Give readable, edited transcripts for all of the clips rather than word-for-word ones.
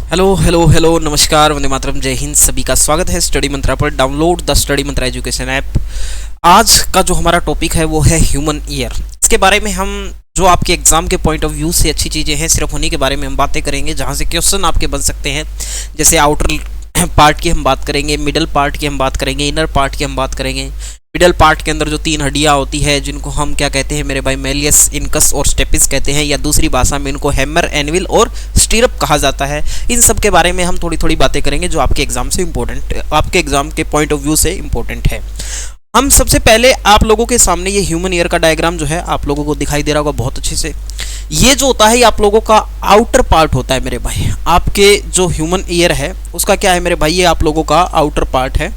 Hello hello hello नमस्कार, वंदे मातरम, जय हिंद। सभी का स्वागत है स्टडी मंत्रा पर। Download the study Mantra education app. आज का जो हमारा टॉपिक है वो है ह्यूमन ईयर। इसके बारे में हम जो आपके एग्जाम के पॉइंट ऑफ व्यू से अच्छी चीज़ें हैं सिर्फ उन्हीं के बारे में हम बातें करेंगे, जहाँ से क्वेश्चन आपके बन सकते हैं। जैसे आउटर पार्ट की हम बात करेंगे, मिडल पार्ट की हम बात करेंगे, इनर पार्ट की हम बात करेंगे। मिडल पार्ट के अंदर जो 3 हड्डियाँ होती है जिनको हम क्या कहते हैं मेरे भाई, मेलियस, इनकस और स्टेपिस कहते हैं, या दूसरी भाषा में इनको हैमर, एनविल और स्टीरअप कहा जाता है। इन सब के बारे में हम थोड़ी थोड़ी बातें करेंगे जो आपके एग्जाम से इम्पोर्टेंट, आपके एग्जाम के पॉइंट ऑफ व्यू से इम्पोर्टेंट है। हम सबसे पहले आप लोगों के सामने ये ह्यूमन ईयर का डायग्राम जो है आप लोगों को दिखाई दे रहा होगा बहुत अच्छे से। ये जो होता है ये आप लोगों का आउटर पार्ट होता है मेरे भाई। आपके जो ह्यूमन ईयर है उसका क्या है मेरे भाई, ये आप लोगों का आउटर पार्ट है।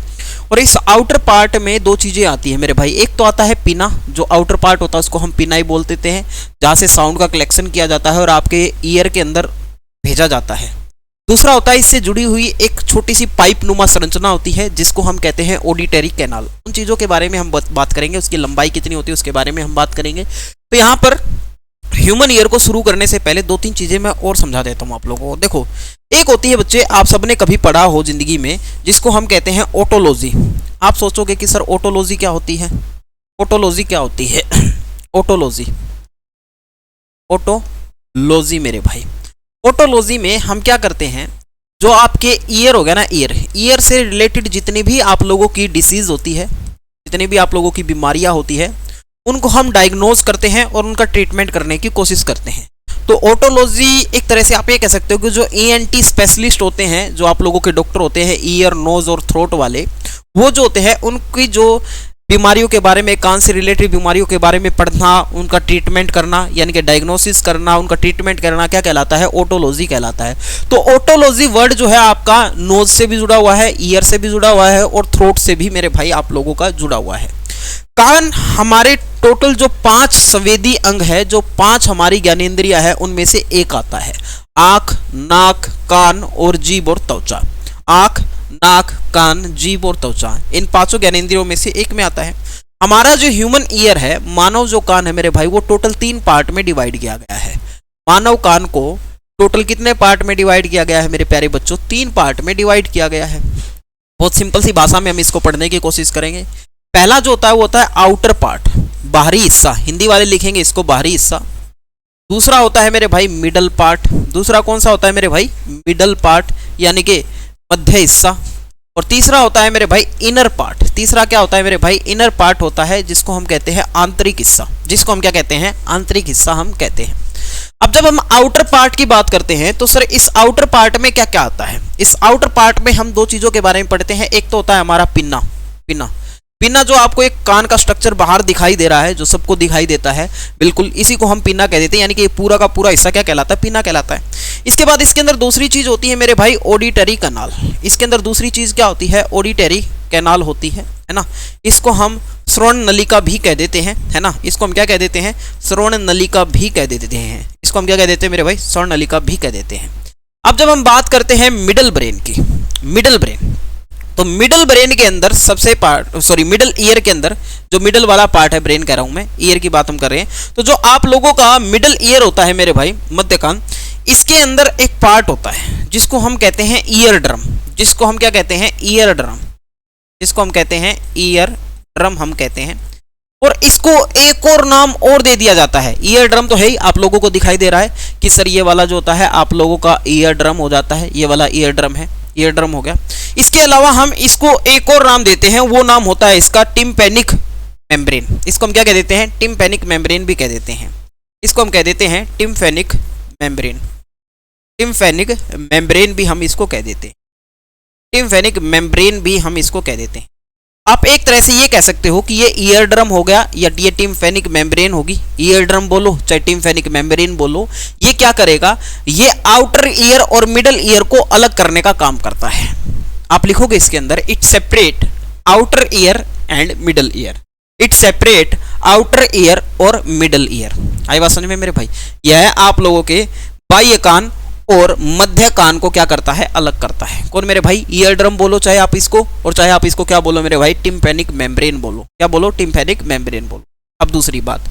और इस आउटर पार्ट में 2 चीज़ें आती हैं मेरे भाई। एक तो आता है पिना, जो आउटर पार्ट होता है उसको हम पिना ही बोल देते हैं, जहाँ से साउंड का कलेक्शन किया जाता है और आपके ईयर के अंदर भेजा जाता है। दूसरा होता है इससे जुड़ी हुई एक छोटी सी पाइप नुमा संरचना होती है जिसको हम कहते हैं ऑडिटरी कैनाल। उन चीज़ों के बारे में हम बात करेंगे, उसकी लंबाई कितनी होती है उसके बारे में हम बात करेंगे। तो यहाँ पर ह्यूमन ईयर को शुरू करने से पहले 2-3 चीज़ें मैं और समझा देता हूँ आप लोगों को। देखो, एक होती है बच्चे, आप सबने कभी पढ़ा हो जिंदगी में, जिसको हम कहते हैं ओटोलॉजी। आप सोचोगे कि सर ओटोलॉजी क्या होती है, ओटोलॉजी क्या होती है? ओटोलॉजी, ओटोलॉजी मेरे भाई, ओटोलॉजी में हम क्या करते हैं, जो आपके ईयर हो गया ना, ईयर से रिलेटेड जितनी भी आप लोगों की डिसीज होती है, जितनी भी आप लोगों की बीमारियां होती है, उनको हम डायग्नोज करते हैं और उनका ट्रीटमेंट करने की कोशिश करते हैं। तो ओटोलॉजी एक तरह से आप ये कह सकते हो कि जो ENT स्पेशलिस्ट होते हैं, जो आप लोगों के डॉक्टर होते हैं ईयर, नोज और थ्रोट वाले, वो जो होते हैं उनकी जो बीमारियों के बारे में, कान से रिलेटेड बीमारियों के बारे में पढ़ना, उनका ट्रीटमेंट करना, यानी कि डायग्नोसिस करना, उनका ट्रीटमेंट करना, क्या कहलाता है? ओटोलॉजी कहलाता है। तो ओटोलॉजी वर्ड जो है आपका नोज से भी जुड़ा हुआ है, ईयर से भी जुड़ा हुआ है और थ्रोट से भी मेरे भाई आप लोगों का जुड़ा हुआ है। कान हमारे टोटल जो 5 संवेदी अंग है, जो 5 हमारी ज्ञानेंद्रिया है, उनमें से एक आता है। आंख, नाक, कान और जीभ और त्वचा। आंख, नाक, कान, जीभ और त्वचा, इन 5 ज्ञानेंद्रियों में से एक में आता है। हमारा जो ह्यूमन ईयर है, मानव जो कान है मेरे भाई, वो टोटल 3 पार्ट में डिवाइड किया गया है। मानव कान को टोटल कितने पार्ट में डिवाइड किया गया है मेरे प्यारे बच्चों? 3 पार्ट में डिवाइड किया गया है। बहुत सिंपल सी भाषा में हम इसको पढ़ने की कोशिश करेंगे। पहला जो होता है वो होता है आउटर पार्ट, बाहरी हिस्सा, हिंदी वाले लिखेंगे इसको बाहरी हिस्सा। दूसरा होता है मेरे भाई मिडल पार्ट। दूसरा कौन सा होता है मेरे भाई? मिडल पार्ट, यानी कि मध्य हिस्सा। और तीसरा होता है मेरे भाई इनर पार्ट। तीसरा क्या होता है मेरे भाई? इनर पार्ट होता है, जिसको हम कहते हैं आंतरिक हिस्सा, जिसको हम क्या कहते हैं? आंतरिक हिस्सा हम कहते हैं। अब जब हम आउटर पार्ट की बात करते हैं तो सर इस आउटर पार्ट में क्या क्या आता है? इस आउटर पार्ट में हम 2 चीजों के बारे में पढ़ते हैं। एक तो होता है हमारा पिन्ना। पिन्ना जो आपको एक कान का स्ट्रक्चर बाहर दिखाई दे रहा है, जो सबको दिखाई देता है, बिल्कुल इसी को हम पिन्ना कह देते हैं, यानी कि पूरा का पूरा हिस्सा क्या कहलाता है? पिन्ना कहलाता है। इसके बाद इसके अंदर दूसरी चीज होती है मेरे भाई ऑडिटरी कैनाल। इसके अंदर दूसरी चीज क्या होती है? ऑडिटरी कैनाल होती है ना। इसको हम श्रवण नलिका भी कह देते हैं, है ना। इसको हम क्या कह देते हैं? श्रवण नलिका भी कह देते हैं। इसको हम क्या कह देते हैं मेरे भाई? श्रवण नलिका भी कह देते हैं। अब जब हम बात करते हैं मिडल ब्रेन की, मिडल ब्रेन, तो मिडल ब्रेन के अंदर मिडल ईयर के अंदर जो मिडल वाला पार्ट है, ब्रेन कह रहा हूं मैं, ईयर की बात हम कर रहे हैं, तो जो आप लोगों का मिडल ईयर होता है मेरे भाई, मध्य कान, इसके अंदर एक पार्ट होता है जिसको हम कहते हैं ईयर ड्रम। जिसको हम क्या कहते हैं? Ear drum. जिसको हम कहते हैं ईयर ड्रम हम कहते हैं। और इसको एक और नाम और दे दिया जाता है। ईयर ड्रम तो है ही, आप लोगों को दिखाई दे रहा है कि सर ये वाला जो होता है आप लोगों का ईयर ड्रम हो जाता है, ये वाला ईयर ड्रम है, ईयर ड्रम हो गया। इसके अलावा हम इसको एक और नाम देते हैं, वो नाम होता है इसका टिम्पैनिक मेम्ब्रेन। इसको हम क्या कह देते हैं? टिम्पैनिक मेम्ब्रेन भी कह देते हैं। इसको हम कह देते हैं टिम्पैनिक मेम्ब्रेन। टिम्पैनिक मेम्ब्रेन भी हम इसको कह देते हैं। टिम्पैनिक मेम्ब्रेन भी हम इसको कह देते हैं। आप एक तरह से ये कह सकते हो कि ये ईयर ड्रम हो गया या ये टिम्पैनिक मेम्ब्रेन होगी। ईयर ड्रम बोलो चाहे टिम्पैनिक मेम्ब्रेन बोलो, ये क्या करेगा? ये आउटर ईयर और मिडल ईयर को अलग करने का काम करता है। आप लिखोगे इसके अंदर, it separate outer ear and middle ear. It separate outer ear और मिडल ईयर। आई बात समझ में मेरे भाई? यह है आप लोगों के बाह्य कान और मध्य कान को क्या करता है? अलग करता है। कौन मेरे भाई? ईयर ड्रम बोलो चाहे आप इसको, और चाहे आप इसको क्या बोलो मेरे भाई? टिम्पैनिक मेम्ब्रेन बोलो। क्या बोलो? टिम्पैनिक मेम्ब्रेन बोलो। अब दूसरी बात,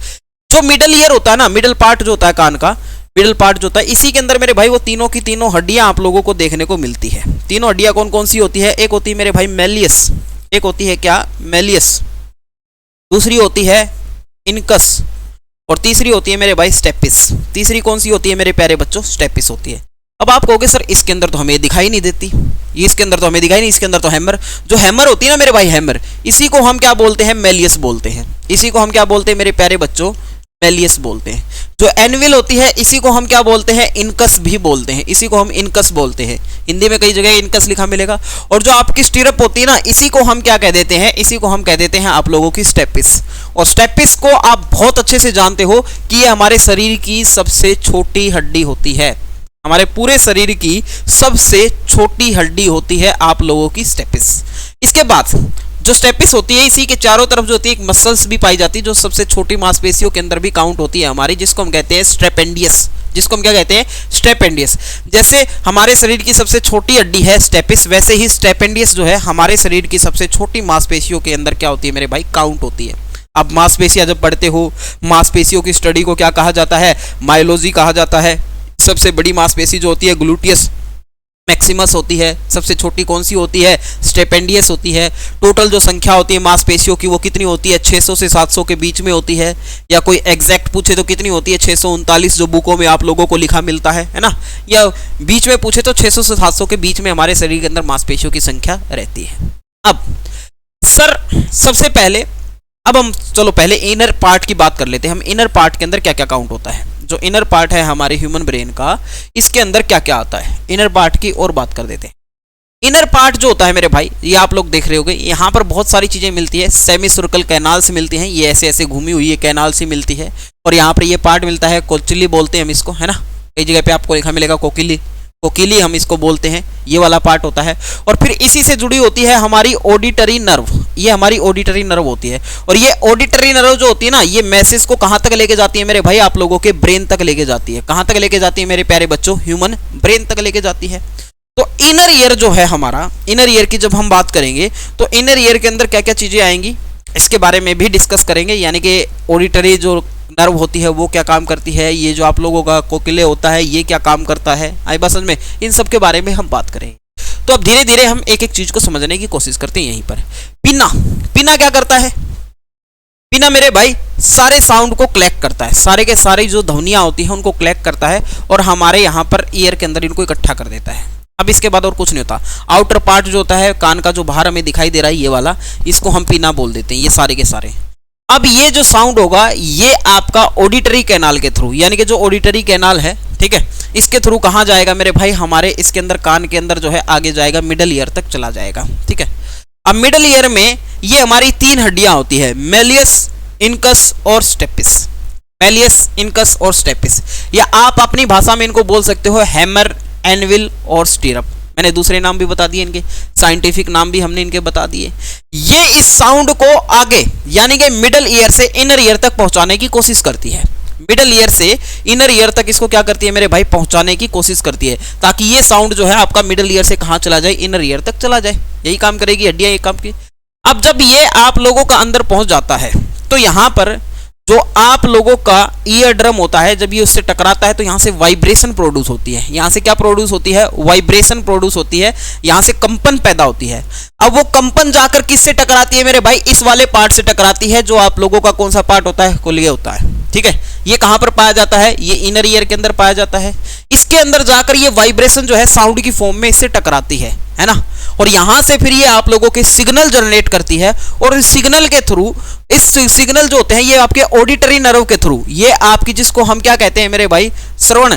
जो मिडल ईयर होता है ना, मिडल पार्ट जो होता है कान का, मिडल पार्ट जो होता है, इसी के अंदर मेरे भाई वो तीनों की तीनों हड्डियां आप लोगों को देखने को मिलती है। तीनों हड्डियां कौन कौन सी होती है? एक होती है मेरे भाई मेलियस, एक होती है क्या? मेलियस, दूसरी होती है इनकस, और तीसरी होती है मेरे भाई स्टेपिस। तीसरी कौन सी होती है मेरे प्यारे बच्चों? स्टेपिस होती है। अब आप कहोगे सर इसके अंदर तो हमें दिखाई नहीं देती, ये इसके अंदर तो हमें दिखाई नहीं, इसके अंदर तो हैमर, जो हैमर होती है ना मेरे भाई हैमर, इसी को हम क्या बोलते हैं? मेलियस बोलते हैं। इसी को हम क्या बोलते हैं मेरे प्यारे बच्चों? मेलियस बोलते हैं। जो एनविल होती है इसी को हम क्या बोलते हैं? इनकस भी बोलते हैं, इसी को हम इनकस बोलते हैं। हिंदी में कई जगह इनकस लिखा मिलेगा। और जो आपकी स्टिरअप होती है ना, इसी को हम क्या कह देते हैं? इसी को हम कह देते हैं आप लोगों की स्टेपिस। और स्टेपिस को आप बहुत अच्छे से जानते हो कि ये हमारे शरीर की सबसे छोटी हड्डी होती है, हमारे पूरे शरीर की सबसे छोटी हड्डी होती है आप लोगों की स्टेपिस। इसके बाद जो स्टेपिस होती है, इसी के चारों तरफ जो होती है एक मसल्स भी पाई जाती है, जो सबसे छोटी मांसपेशियों के अंदर भी काउंट होती है हमारी, जिसको हम कहते हैं स्ट्रेपेंडियस। जिसको हम क्या कहते हैं? स्ट्रेपेंडियस। जैसे हमारे शरीर की सबसे छोटी हड्डी है स्टेपिस, वैसे ही स्ट्रेपेंडियस जो है हमारे शरीर की सबसे छोटी मांसपेशियों के अंदर क्या होती है मेरे भाई? काउंट होती है। अब मांसपेशियां जब पढ़ते हो, मांसपेशियों की स्टडी को क्या कहा जाता है? मायोलॉजी कहा जाता है। सबसे बड़ी मांसपेशी जो होती है ग्लूटियस मैक्सिमस होती है, सबसे छोटी कौन सी होती है? स्टेपेंडियस होती है। टोटल जो संख्या होती है मांसपेशियों की वो कितनी होती है? 600 से 700 के बीच में होती है, या कोई एग्जैक्ट पूछे तो कितनी होती है? 639 जो बुकों में आप लोगों को लिखा मिलता है ना, या बीच में पूछे तो 600 से 700 के बीच में हमारे शरीर के अंदर मांसपेशियों की संख्या रहती है। अब सर सबसे पहले अब हम चलो पहले इनर पार्ट की बात कर लेते हैं। हम इनर पार्ट के अंदर क्या क्या काउंट होता है? जो इनर पार्ट है हमारे ह्यूमन ब्रेन का, इसके अंदर क्या क्या आता है? इनर पार्ट की और बात कर देते हैं। इनर पार्ट जो होता है मेरे भाई, ये आप लोग देख रहे होंगे, यहाँ पर बहुत सारी चीजें मिलती है। सेमी सर्कल कैनाल से मिलती हैं, ये ऐसे ऐसे घूमी हुई है कैनाल से मिलती है। और यहाँ पर ये पार्ट मिलता है, कोचिली बोलते हैं हम इसको, है ना, कई जगह पे आपको लिखा मिलेगा कोकिली, कोकिली हम इसको बोलते हैं। ये वाला पार्ट होता है। और फिर इसी से जुड़ी होती है हमारी ऑडिटरी नर्व, ये हमारी ऑडिटरी नर्व होती है। और ये ऑडिटरी नर्व जो होती है ना, ये मैसेज को कहां तक लेके जाती है मेरे भाई? आप लोगों के ब्रेन तक लेके जाती है। कहां तक लेके जाती है मेरे प्यारे बच्चों? ह्यूमन ब्रेन तक लेके जाती है। तो इनर ईयर जो है हमारा, इनर ईयर की जब हम बात करेंगे तो इनर ईयर के अंदर क्या क्या चीजें आएंगी इसके बारे में भी डिस्कस करेंगे। यानी कि ऑडिटरी जो नर्व होती है वो क्या काम करती है, ये जो आप लोगों का कोकिले होता है ये क्या काम करता है, आई बात समझ में? इन सब के बारे में हम बात करेंगे। तो अब धीरे धीरे हम एक एक चीज को समझने की कोशिश करते हैं। यहीं पर पिना, पिना क्या करता है? पिना मेरे भाई सारे साउंड को कलेक्ट करता है, सारे के सारे जो ध्वनियां होती हैं उनको कलेक्ट करता है और हमारे यहाँ पर ईयर के अंदर इनको इकट्ठा कर देता है। अब इसके बाद और कुछ नहीं होता। आउटर पार्ट जो होता है कान का, जो बाहर हमें दिखाई दे रहा है ये वाला, इसको हम पिना बोल देते हैं, ये सारे के सारे। अब ये जो साउंड होगा ये आपका ऑडिटरी कैनाल के थ्रू, यानी कि जो ऑडिटरी कैनाल है, ठीक है, इसके थ्रू कहाँ जाएगा मेरे भाई? हमारे इसके अंदर कान के अंदर जो है आगे जाएगा, मिडल ईयर तक चला जाएगा, ठीक है। अब मिडल ईयर में ये हमारी तीन हड्डियां होती है, मेलियस, इनकस और स्टेपिस। मेलियस, इनकस और स्टेपिस, या आप अपनी भाषा में इनको बोल सकते हो हैमर, एनविल और स्टिरअप। मैंने दूसरे नाम भी बता दिए इनके, साइंटिफिक नाम भी हमने इनके बता दिए। ये इस साउंड को आगे यानी कि मिडल ईयर से इनर ईयर तक पहुंचाने की कोशिश करती है। मिडल ईयर से इनर ईयर तक इसको क्या करती है मेरे भाई? पहुंचाने की कोशिश करती है, ताकि ये साउंड जो है आपका मिडल ईयर से कहां चला जाए? इनर ईयर तक चला जाए। यही काम करेगी हड्डियां, ये काम की। अब जब ये आप लोगों का अंदर पहुंच जाता है तो यहां पर जो आप लोगों का ईयर ड्रम होता है, जब ये उससे टकराता है तो यहाँ से वाइब्रेशन प्रोड्यूस होती है। यहाँ से क्या प्रोड्यूस होती है? वाइब्रेशन प्रोड्यूस होती है, यहाँ से कंपन पैदा होती है। अब वो कंपन जाकर किससे टकराती है मेरे भाई? इस वाले पार्ट से टकराती है, जो आप लोगों का कौन सा पार्ट होता है? कोलिया होता है, ठीक है। ये कहां पर पाया जाता है? ये इनर ईयर के अंदर पाया जाता है। इसके अंदर जाकर ये वाइब्रेशन जो है साउंड की फॉर्म में इससे टकराती है ना, और यहां से फिर ये आप लोगों के सिग्नल जनरेट करती है। और इस सिग्नल के थ्रू, इस सिग्नल जो होते हैं ये आपके ऑडिटरी नर्व के थ्रू, ये आपकी, जिसको हम क्या कहते हैं मेरे भाई? श्रवण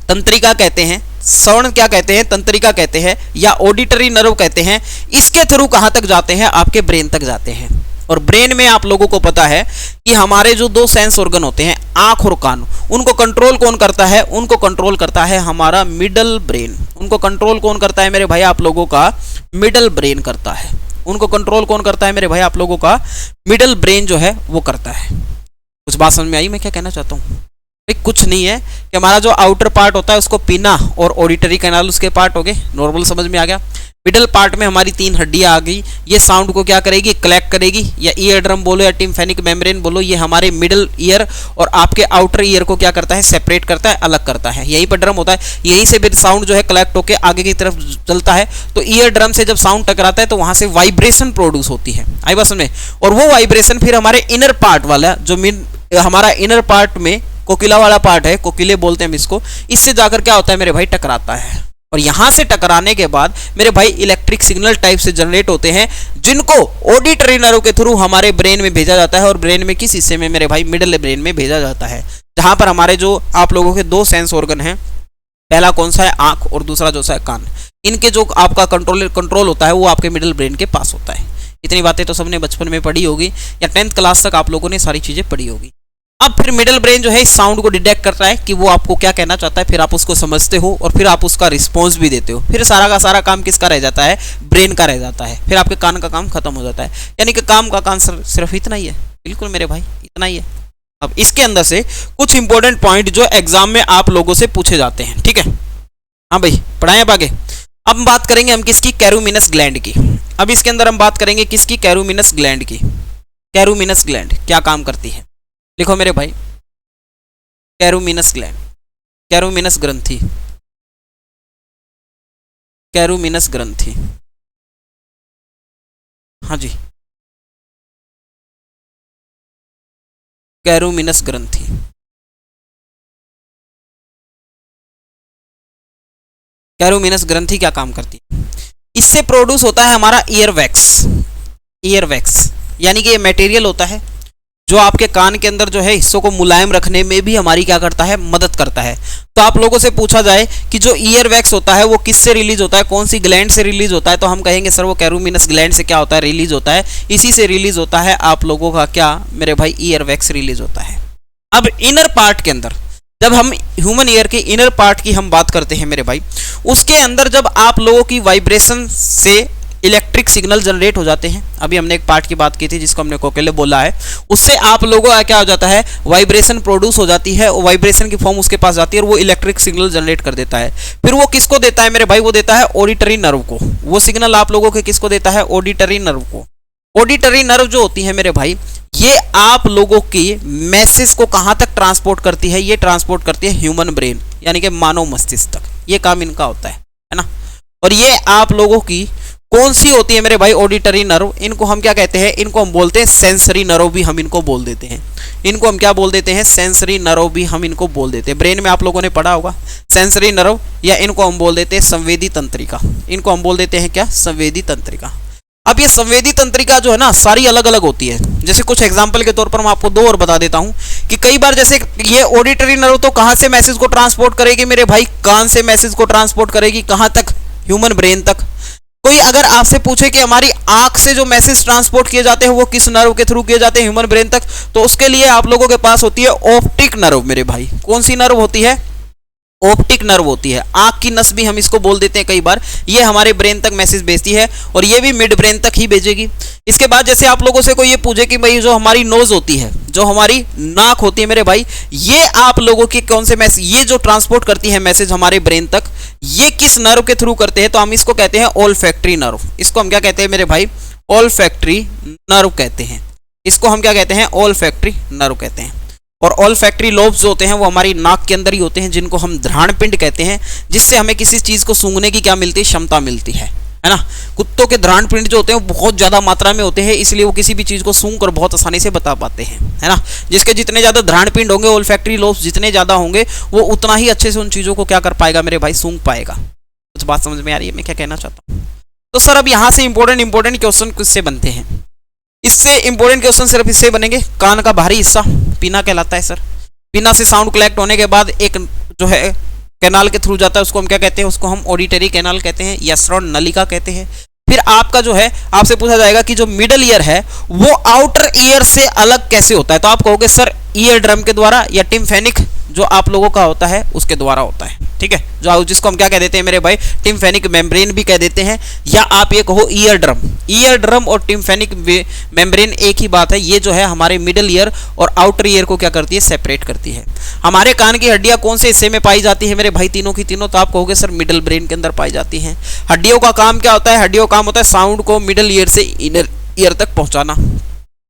तंत्रिका कहते हैं। श्रवण क्या कहते हैं? तंत्रिका कहते हैं, या ऑडिटरी नर्व कहते हैं। इसके थ्रू कहां तक जाते हैं? आपके ब्रेन तक जाते हैं। और ब्रेन में आप लोगों को पता है कि हमारे जो दो सेंस ऑर्गन होते हैं, आंख और कान, उनको कंट्रोल कौन करता है? उनको कंट्रोल करता है हमारा मिडल ब्रेन। उनको कंट्रोल कौन करता है मेरे भाई? आप लोगों का मिडल ब्रेन करता है। उनको कंट्रोल कौन करता है मेरे भाई? आप लोगों का मिडल ब्रेन जो है वो करता है। कुछ बात समझ में आई मैं क्या कहना चाहता हूँ? कुछ नहीं है कि हमारा जो आउटर पार्ट होता है उसको पिना और ऑडिटरी कैनाल उसके पार्ट हो गए, नॉर्मल समझ में आ गया। मिडल पार्ट में हमारी 3 हड्डियां आ गई, ये साउंड को क्या करेगी, कलेक्ट करेगी, या ईयर ड्रम बोलो या टिम्फेनिक मेम्ब्रेन बोलो, ये हमारे मिडल ईयर और आपके आउटर ईयर को क्या करता है, सेपरेट करता है, अलग करता है। यहीं पर ड्रम होता है, यहीं से फिर साउंड जो है कलेक्ट होकर आगे की तरफ चलता है। तो ईयर ड्रम से जब साउंड टकराता है तो वहां से वाइब्रेशन प्रोड्यूस होती है, आई बात समझ में। और वो वाइब्रेशन फिर हमारे इनर पार्ट वाला जो हमारा इनर पार्ट में कोकिला वाला पार्ट है, कोकिले बोलते हैं हम इसको, इससे जाकर क्या होता है मेरे भाई, टकराता है। और यहां से टकराने के बाद मेरे भाई इलेक्ट्रिक सिग्नल टाइप से जनरेट होते हैं, जिनको ऑडिटरी नर्व के थ्रू हमारे ब्रेन में भेजा जाता है। और ब्रेन में किस हिस्से में मेरे भाई, मिडिल ब्रेन में भेजा जाता है, जहां पर हमारे जो आप लोगों के 2 सेंस ऑर्गन हैं, पहला कौन सा है, आंख, और दूसरा जो सा है कान। इनके जो आपका कंट्रोल होता है वो आपके मिडिल ब्रेन के पास होता है। इतनी बातें तो सबने बचपन में पढ़ी होगी या 10th क्लास तक आप लोगों ने सारी चीजें पढ़ी होगी। अब फिर मिडिल ब्रेन जो है इस साउंड को डिटेक्ट करता है कि वो आपको क्या कहना चाहता है, फिर आप उसको समझते हो और फिर आप उसका रिस्पॉन्स भी देते हो। फिर सारा का सारा काम किसका रह जाता है, ब्रेन का रह जाता है। फिर आपके कान का काम खत्म हो जाता है। यानी कि काम का काम सिर्फ इतना ही है, बिल्कुल मेरे भाई, इतना ही है। अब इसके अंदर से कुछ इंपॉर्टेंट पॉइंट जो एग्जाम में आप लोगों से पूछे जाते हैं, ठीक है। हाँ भाई, पढ़ाएं अब आगे। अब बात करेंगे हम किसकी, कैरूमिनस ग्लैंड की। अब इसके अंदर हम बात करेंगे किसकी, कैरूमिनस ग्लैंड की। कैरूमिनस ग्लैंड क्या काम करती है, लिखो मेरे भाई, कैरूमिनस ग्लैंड, कैरूमिनस ग्रंथि, कैरूमिनस ग्रंथि, हाँ जी, कैरूमिनस ग्रंथि। कैरूमिनस ग्रंथि क्या काम करती है, इससे प्रोड्यूस होता है हमारा ईयर वैक्स। ईयर वैक्स यानी कि ये मटेरियल होता है जो आपके कान के अंदर जो है हिस्सों को मुलायम रखने में भी हमारी क्या करता है, मदद करता है। तो आप लोगों से पूछा जाए कि जो ईयर वैक्स होता है वो किससे रिलीज होता है, कौन सी ग्लैंड से रिलीज होता है, तो हम कहेंगे सर वो कैरूमिनस ग्लैंड से क्या होता है, रिलीज होता है। इसी से रिलीज होता है आप लोगों का क्या मेरे भाई, ईयर वैक्स रिलीज होता है। अब इनर पार्ट के अंदर जब हम ह्यूमन ईयर के इनर पार्ट की हम बात करते हैं मेरे भाई, उसके अंदर जब आप लोगों की वाइब्रेशन से इलेक्ट्रिक सिग्नल जनरेट हो जाते हैं। अभी हमने एक पार्ट की बात की थी जिसको हमने कोकेले बोला है, उससे आप लोगों का क्या हो जाता है, वाइब्रेशन प्रोड्यूस हो जाती है और वाइब्रेशन की फॉर्म उसके पास जाती है और वो इलेक्ट्रिक सिग्नल जनरेट कर देता है। फिर वो किसको देता है मेरे भाई, वो देता है ऑडिटरी नर्व को। वो सिग्नल आप लोगों के किसको देता है, ऑडिटरी नर्व को। ऑडिटरी नर्व जो होती है मेरे भाई, ये आप लोगों की मैसेज को कहां तक ट्रांसपोर्ट करती है, ये ट्रांसपोर्ट करती है ह्यूमन ब्रेन यानी कि मानव मस्तिष्क तक। ये काम इनका होता है ना। और ये आप लोगों की कौन सी होती है मेरे भाई, ऑडिटरी नर्व। इनको हम क्या कहते हैं, इनको हम बोलते हैं सेंसरी नर्व भी हम इनको बोल देते हैं। इनको हम क्या बोल देते हैं, सेंसरी नर्व भी हम इनको बोल देते हैं। ब्रेन में आप लोगों ने पढ़ा होगा सेंसरी नर्व, या इनको हम बोल देते हैं संवेदी तंत्रिका। इनको हम बोल देते हैं क्या, संवेदी तंत्रिका। अब ये संवेदी तंत्रिका जो है ना सारी अलग अलग होती है। जैसे कुछ एग्जांपल के तौर पर मैं आपको 2 और बता देता हूं कि कई बार जैसे ये ऑडिटरी नर्व तो कहां से मैसेज को ट्रांसपोर्ट करेगी मेरे भाई, कान से मैसेज को ट्रांसपोर्ट करेगी कहां तक, ह्यूमन ब्रेन तक। कोई अगर आपसे पूछे कि हमारी आंख से जो मैसेज ट्रांसपोर्ट किए जाते हैं वो किस नर्व के थ्रू किए जाते हैं, ह्यूमन ब्रेन तक, तो उसके लिए आप लोगों के पास होती है ऑप्टिक नर्व मेरे भाई। कौन सी नर्व होती है, ऑप्टिक नर्व होती है। आंख की नस भी हम इसको बोल देते हैं कई बार। ये हमारे ब्रेन तक मैसेज भेजती है और ये भी मिड ब्रेन तक ही भेजेगी। इसके बाद जैसे आप लोगों से कोई ये पूछे कि भाई जो हमारी नोज होती है, जो हमारी नाक होती है मेरे भाई, ये आप लोगों की कौन से मैसेज, ये जो ट्रांसपोर्ट करती है मैसेज हमारे ब्रेन तक, ये किस नर्व के थ्रू करते हैं, तो हम इसको कहते हैं ओल्फैक्टरी नर्व। इसको हम क्या कहते हैं मेरे भाई, ओल्फैक्टरी नर्व कहते हैं। इसको हम क्या कहते हैं, ओल्फैक्टरी नर्व कहते हैं। और ओल्फैक्टरी लोब्स जो होते हैं वो हमारी नाक के अंदर ही होते हैं, जिनको हम घ्राण पिंड कहते हैं, जिससे हमें किसी चीज को सूंघने की क्या मिलती है, क्षमता मिलती है ना। कुत्तों के घ्राण पिंड जो होते हैं वो बहुत ज्यादा मात्रा में होते हैं, इसलिए वो किसी भी चीज को सूंघ कर बहुत आसानी से बता पाते हैं, है ना। जिसके जितने ज्यादा घ्राण पिंड होंगे, ओल्फैक्टरी लोब्स जितने ज्यादा होंगे, वो उतना ही अच्छे से उन चीजों को क्या कर पाएगा मेरे भाई, सूंघ पाएगा। कुछ बात समझ में आ रही है मैं क्या कहना चाहता हूँ। तो सर अब यहाँ से इंपॉर्टेंट क्वेश्चन किससे बनते हैं, इससे इंपॉर्टेंट क्वेश्चन सिर्फ इससे बनेंगे, कान का बाहरी हिस्सा पीना कहलाता है सर। पीना से साउंड कलेक्ट होने के बाद एक जो है कैनाल के थ्रू जाता है, उसको हम क्या कहते हैं, उसको हम ऑडिटरी कैनाल कहते हैं या श्रवण नलिका कहते हैं। फिर आपका जो है, आपसे पूछा जाएगा कि जो मिडल ईयर है वो आउटर ईयर से अलग कैसे होता है, तो आप कहोगे सर ईयर ड्रम के द्वारा या टिम्फेनिक जो आप लोगों का होता है उसके द्वारा होता है। ठीक है, जो जिसको हम क्या कह देते हैं मेरे भाई, टिम्फेनिक मेम्ब्रेन भी कह देते हैं, या आप ये कहो ईयर ड्रम। ईयर ड्रम और टिम्फेनिक मेम्ब्रेन एक ही बात है। ये जो है हमारे मिडल ईयर और आउटर ईयर को क्या करती है, सेपरेट करती है। हमारे कान की हड्डियां कौन से हिस्से में पाई जाती है मेरे भाई, तीनों की तीनों? तो आप कहोगे सर मिडल ब्रेन के अंदर पाई जाती हैं। हड्डियों का काम क्या होता है? हड्डियों का काम होता है साउंड को मिडल ईयर से इनर ईयर तक पहुंचाना।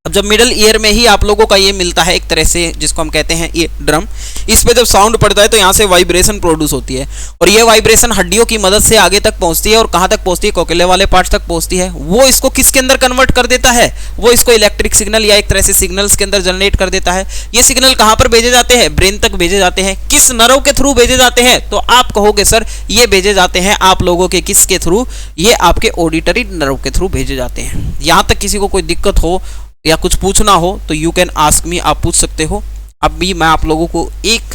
अब जब मिडल ईयर में ही आप लोगों का ये मिलता है एक तरह से, जिसको हम कहते हैं ये ड्रम, इस पे जब साउंड पड़ता है तो यहाँ से वाइब्रेशन प्रोड्यूस होती है, और ये वाइब्रेशन हड्डियों की मदद से आगे तक पहुँचती है। और कहाँ तक पहुँचती है? कोकिले वाले पार्ट तक पहुँचती है। वो इसको किसके अंदर कन्वर्ट कर देता है? वो इसको इलेक्ट्रिक सिग्नल या एक तरह से सिग्नल्स के अंदर जनरेट कर देता है। ये सिग्नल कहाँ पर भेजे जाते हैं? ब्रेन तक भेजे जाते हैं। किस नर्व के थ्रू भेजे जाते हैं? तो आप कहोगे सर ये भेजे जाते हैं आप लोगों के किसके थ्रू? ये आपके ऑडिटरी नर्व के थ्रू भेजे जाते हैं। यहाँ तक किसी को कोई दिक्कत हो या कुछ पूछना हो तो यू कैन आस्क मी, आप पूछ सकते हो। अब भी मैं आप लोगों को 1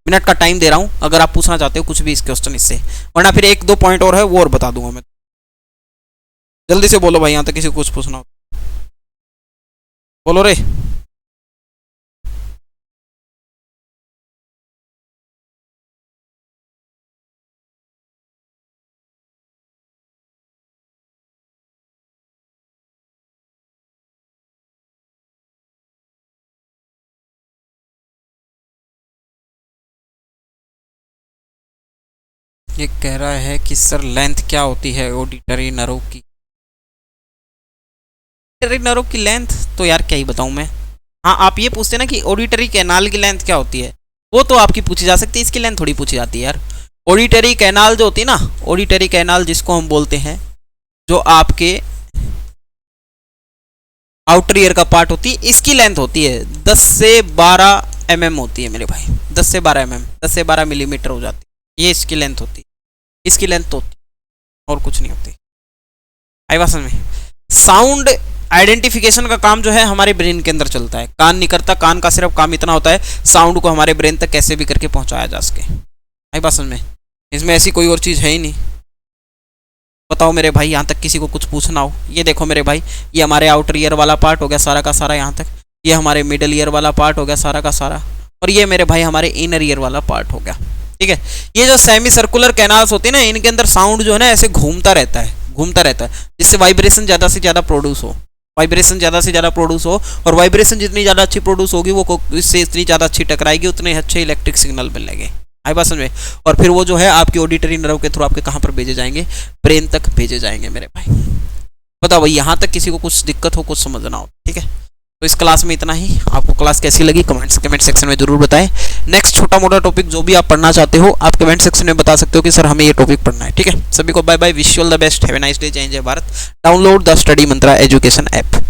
मिनट का टाइम दे रहा हूं अगर आप पूछना चाहते हो कुछ भी इस क्वेश्चन इससे, वरना फिर 1-2 पॉइंट और है वो और बता दूंगा मैं। जल्दी से बोलो भाई, यहां तक किसी को कुछ पूछना हो बोलो रे। ये कह रहा है कि सर लेंथ क्या होती है ऑडिटरी नर्व की? ऑडिटरी नर्व की लेंथ तो यार क्या ही बताऊं मैं। हाँ, आप ये पूछते ना कि ऑडिटरी कैनाल की लेंथ क्या होती है, वो तो आपकी पूछी जा सकती है, इसकी लेंथ थोड़ी पूछी जाती है यार। ऑडिटरी कैनाल जो होती है ना, ऑडिटरी कैनाल जिसको हम बोलते हैं, जो आपके आउटर ईयर का पार्ट होती है, इसकी लेंथ होती है 10 से 12 mm होती है मेरे भाई। 10 से 12 mm, 10 से 12 मिलीमीटर हो जाती है, ये इसकी लेंथ होती है। इसकी लेंथ तो होती और कुछ नहीं होती। आई बात समझ में? साउंड आइडेंटिफिकेशन का काम जो है हमारे ब्रेन के अंदर चलता है, कान नहीं करता। कान का सिर्फ काम इतना होता है साउंड को हमारे ब्रेन तक कैसे भी करके पहुंचाया जा सके। आई बात समझ में? इसमें ऐसी कोई और चीज़ है ही नहीं। बताओ मेरे भाई, यहाँ तक किसी को कुछ पूछना हो? ये देखो मेरे भाई, ये हमारे आउटर ईयर वाला पार्ट हो गया सारा का सारा यहाँ तक, ये हमारे मिडल ईयर वाला पार्ट हो गया सारा का सारा, और ये मेरे भाई हमारे इनर ईयर वाला पार्ट हो गया। ठीक है, ये जो सेमी सर्कुलर कैनाल्स होते हैं ना, इनके अंदर साउंड जो है ना ऐसे घूमता रहता है, जिससे वाइब्रेशन ज़्यादा से ज़्यादा प्रोड्यूस हो। वाइब्रेशन ज़्यादा से ज़्यादा प्रोड्यूस हो, और वाइब्रेशन जितनी ज़्यादा अच्छी प्रोड्यूस होगी वो इससे इतनी ज़्यादा अच्छी टकराएगी, उतने अच्छे इलेक्ट्रिक सिग्नल मिलेंगे। आई बात समझ में? और फिर वो जो है आपकी ऑडिटरी नर्व के थ्रू आपके कहाँ पर भेजे जाएंगे? ब्रेन तक भेजे जाएंगे मेरे भाई। बताओ भाई, यहाँ तक किसी को कुछ दिक्कत हो, कुछ समझना हो? ठीक है, तो इस क्लास में इतना ही। आपको क्लास कैसी लगी कमेंट सेक्शन में जरूर बताएं। नेक्स्ट छोटा मोटा टॉपिक जो भी आप पढ़ना चाहते हो आप कमेंट सेक्शन में बता सकते हो कि सर हमें ये टॉपिक पढ़ना है। ठीक है, सभी को bye bye, wish you all the best, have a nice day, जय हिंद जय Bharat. Download the study Mantra education app.